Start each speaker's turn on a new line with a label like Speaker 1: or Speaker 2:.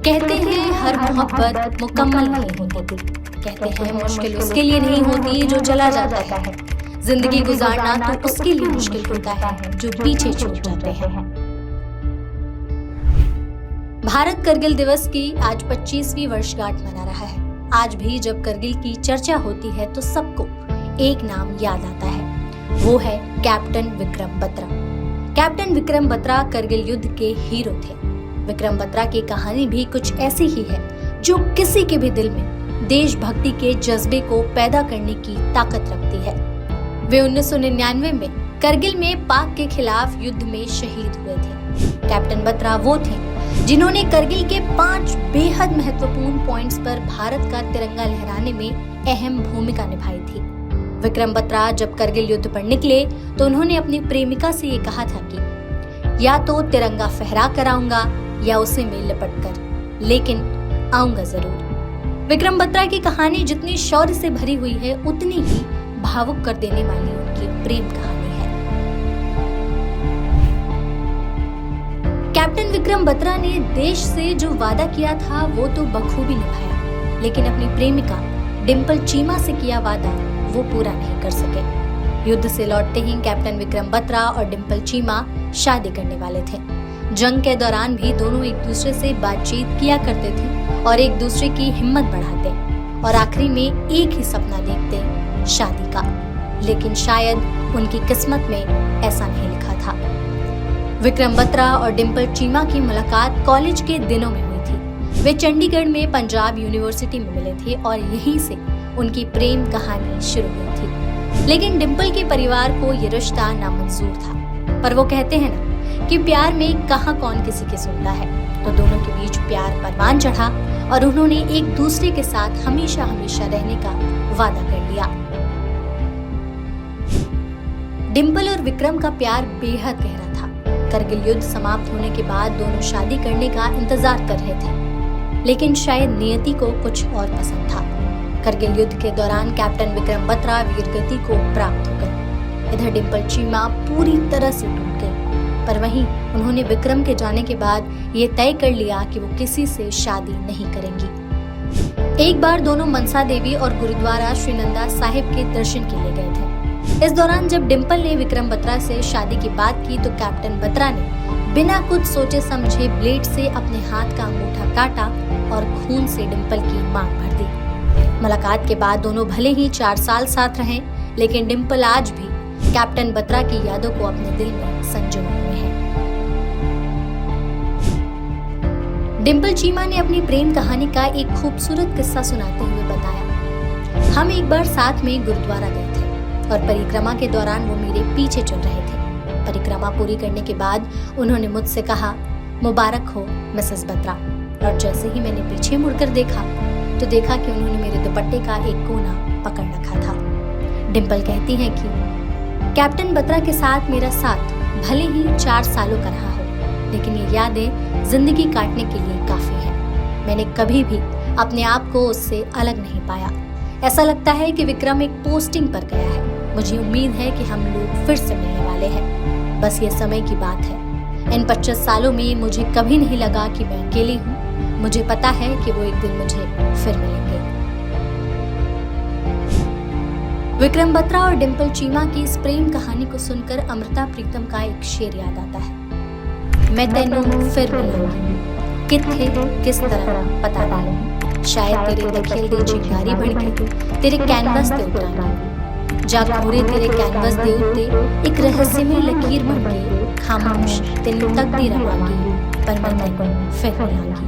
Speaker 1: कहते हैं हर मोहब्बत मुकम्मल नहीं होती। कहते हैं मुश्किल उसके लिए नहीं होती जो चला जाता है। जिंदगी गुजारना तो उसके लिए मुश्किल होता है जो पीछे छूट जाते हैं। भारत करगिल दिवस की आज 25वीं वर्षगांठ मना रहा है। आज भी जब करगिल की चर्चा होती है तो सबको एक नाम याद आता है, वो है कैप्टन विक्रम बत्रा। कैप्टन विक्रम बत्रा करगिल युद्ध के हीरो थे। विक्रम बत्रा की कहानी भी कुछ ऐसी ही है जो किसी के भी दिल में देशभक्ति के जज्बे को पैदा करने की ताकत रखती है। वे 1999 में करगिल में पाक के खिलाफ युद्ध में शहीद हुए थे। कैप्टन बत्रा वो थे जिन्होंने करगिल के 5 बेहद महत्वपूर्ण पॉइंट्स पर भारत का तिरंगा लहराने में अहम भूमिका निभाई थी। विक्रम बत्रा जब करगिल युद्ध पर निकले तो उन्होंने अपनी प्रेमिका से ये कहा था कि या तो तिरंगा फहरा कर आऊंगा या उसे में लिपट कर, लेकिन आऊंगा जरूर। विक्रम बत्रा की कहानी जितनी शौर्य से भरी हुई है उतनी ही भावुक कर देने वाली उनकी प्रेम कहानी है। कैप्टन विक्रम बत्रा ने देश से जो वादा किया था वो तो बखूबी निभाया, लेकिन अपनी प्रेमिका डिंपल चीमा से किया वादा वो पूरा नहीं कर सके। युद्ध से लौटते ही कैप्टन विक्रम बत्रा और डिंपल चीमा शादी करने वाले थे। जंग के दौरान भी दोनों एक दूसरे से बातचीत किया करते थे और एक दूसरे की हिम्मत बढ़ाते और आखिरी में एक ही सपना देखते, शादी का। लेकिन शायद उनकी किस्मत में ऐसा नहीं लिखा था। विक्रम बत्रा और डिंपल चीमा की मुलाकात कॉलेज के दिनों में हुई थी। वे चंडीगढ़ में पंजाब यूनिवर्सिटी में मिले थे और यहीं से उनकी प्रेम कहानी शुरू हुई थी। लेकिन डिंपल के परिवार को ये रिश्ता नामंजूर था, पर वो कहते हैं ना कि प्यार में कहाँ कौन किसी की सुनता है, तो दोनों के बीच प्यार परवान चढ़ा और उन्होंने एक दूसरे के साथ हमेशा हमेशा रहने का वादा कर लिया। डिंपल और विक्रम का प्यार बेहद गहरा था। करगिल युद्ध समाप्त होने के बाद दोनों शादी करने का इंतजार कर रहे थे, लेकिन शायद नियति को कुछ और पसंद था। करगिल युद्ध के दौरान कैप्टन विक्रम बत्रा वीरगति को प्राप्त हो गए। इधर डिंपल चीमा पूरी तरह से टूट गई, पर वहीं उन्होंने विक्रम के जाने के बाद ये तय कर लिया कि वो किसी से शादी नहीं करेंगी। एक बार दोनों मनसा देवी और गुरुद्वारा श्री नंदा साहिब के दर्शन के लिए गए थे। इस दौरान जब डिंपल ने विक्रम बत्रा से शादी की बात की तो कैप्टन बत्रा ने बिना कुछ सोचे समझे ब्लेड से अपने हाथ का अंगूठा काटा और खून से डिंपल की मांग भर दी। मुलाकात के बाद दोनों भले ही 4 साल साथ रहे, लेकिन डिंपल आज भी कैप्टन बत्रा की यादों को अपने दिल में संजोए हुए हैं। डिंपल चीमा ने अपनी प्रेम कहानी का एक खूबसूरत किस्सा सुनाते हुए बताया, हम एक बार साथ में गुरुद्वारा गए थे और परिक्रमा के दौरान वो मेरे पीछे चल रहे थे। परिक्रमा पूरी करने के बाद उन्होंने मुझसे कहा, मुबारक हो मिसेस बत्रा। और जैसे ही मैंने पीछे मुड़कर देखा तो देखा कि उन्होंने मेरे दुपट्टे का एक कोना पकड़ रखा था। डिंपल कहती हैं कि कैप्टन बत्रा के साथ मेरा साथ भले ही 4 सालों का रहा हो, लेकिन ये यादें जिंदगी काटने के लिए काफी है। मैंने कभी भी अपने आप को उससे अलग नहीं पाया। ऐसा लगता है कि विक्रम एक पोस्टिंग पर गया है। मुझे उम्मीद है कि हम लोग फिर से मिलने वाले हैं, बस ये समय की बात है। इन 25 सालों में मुझे कभी नहीं लगा कि मैं अकेली हूँ। मुझे पता है कि वो एक दिन मुझे फिर मिलेंगे। विक्रम बत्रा और डिंपल चीमा की इस प्रेम कहानी को सुनकर अमृता प्रीतम का एक शेर याद आता है, मैं तेनू फिर मिलूंगी, किथे किस तरह पता नहीं, शायद तेरे दखिल दे चिंगारी बन के तेरे कैनवस दे उतरांगी, जा पूरे तेरे कैनवस दे उत्ते एक रहस्यमय लकीर बन के खामोश तेनू तकदी रहांगी, पर मैं तेनू फिर मिलांगी।